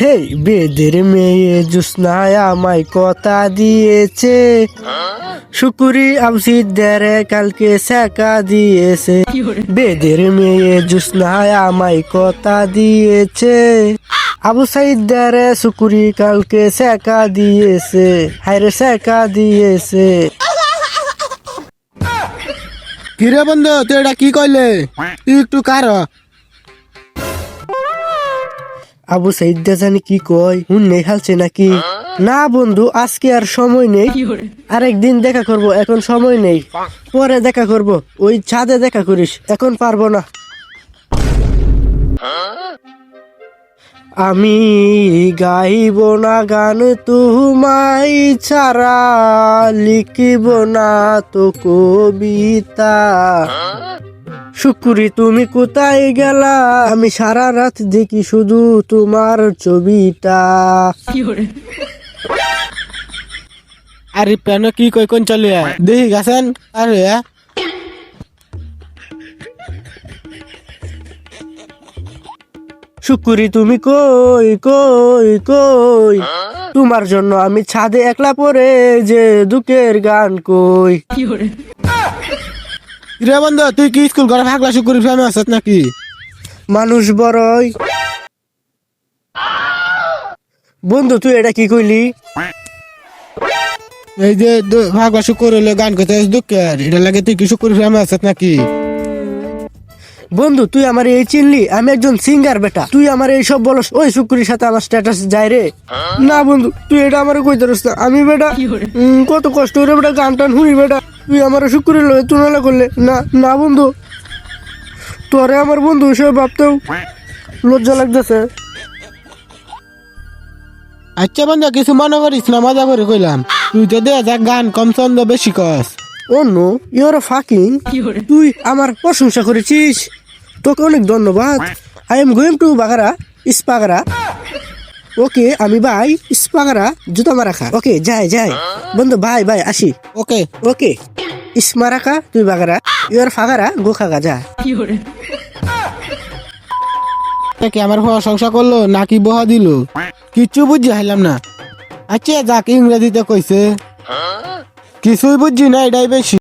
হেই বেদের মেয়ে জুসনায় আমায় কথা দিয়েছে, শুকুরি আবসিদ দেরে কালকে সেকা দিয়েছে। বেদের মেয়ে জুসনায় আমায় কথা দিয়েছে, আবু সাইদ দেরে শুকুরি কালকে সেকা দিয়েছে, হায়রে সেকা দিয়েছে। কিরে বন্ধু তুই এটা কি কইলে? তুই একটু কার আবু সাইদ দা জানি কি কয়, হুন্নে খালছে নাকি? না বন্ধু, আজকে আর সময় নেই, আরেকদিন দেখা করব, এখন সময় নেই, পরে দেখা করব, ওই ছাদে দেখা করিস, এখন পারবো না। আমি গাইব না গান তোমায় ছাড়া, লিখিব না তো কবিতা। শুকুরি তুমি কোথায় গেলা, আমি সারা রাত দেখি শুধু তোমার ছবিটা। আরে পেন কি কই কোন চলে দেখি গেছেন? আরে শুকুরি তুমি কই কই কই, তোমার জন্য আমি ছাদে একলা পড়ে যে দুঃখের গান কই। কিরে বন্ধু তুই কি স্কুল ঘরে ভাগলা শুকুরি ফেমাস নাকি? মানুষ বড়ই। বন্ধু তুই এটা কি কইলি? এই যে ভাগলা শুকুর হলে গান করতে দুঃখের, এটা লাগে তুই কি শুকুরি ফেমাস নাকি? বন্ধু তুই আমার এই চিনলি? আমি একজন সিঙ্গার বেটা, তুই আমার এই সব বলস ওই শুকুরির সাথে আমার স্ট্যাটাস যায় রে? না বন্ধু তুই এটা আমার কইতে পারস না, আমি বেটা কত কষ্ট করে বেটা গান টান শুনি বেটা, তুই আমার শুকুরের লগে তুলনা করলে না না বন্ধু, তোরে আমার বন্ধু হিসেবে ভাবতেও লজ্জা লাগতেছে। আচ্ছা বন্ধু কিছু মনে করিস না, মজা করে কইলাম। তুই তো দেখ গান কম ছন্দ বেশি কস। Oh no, your fucking. তুই আমার প্রশংসা করেছিস, তোকে অনেক ধন্যবাদ। আই এম গোয়িং টু বাগারা ইস্পাগারা। ওকে আমি বাই ইস্পাগারা জুতা মারাখা। ওকে যাই যাই বন্ধু, বাই বাই আসি। ওকে ওকে ইসমারাকা তুই বাগারা, ইউর ফাগারা গোখাগা যা। কি আমার প্রশংসা করলো নাকি বহা দিল কিচ্ছু বুঝি হাইলাম না। আচ্ছা যাক ইংরেজিতে কইছে, কিছুই বুঝছি না, এটাই বেশি।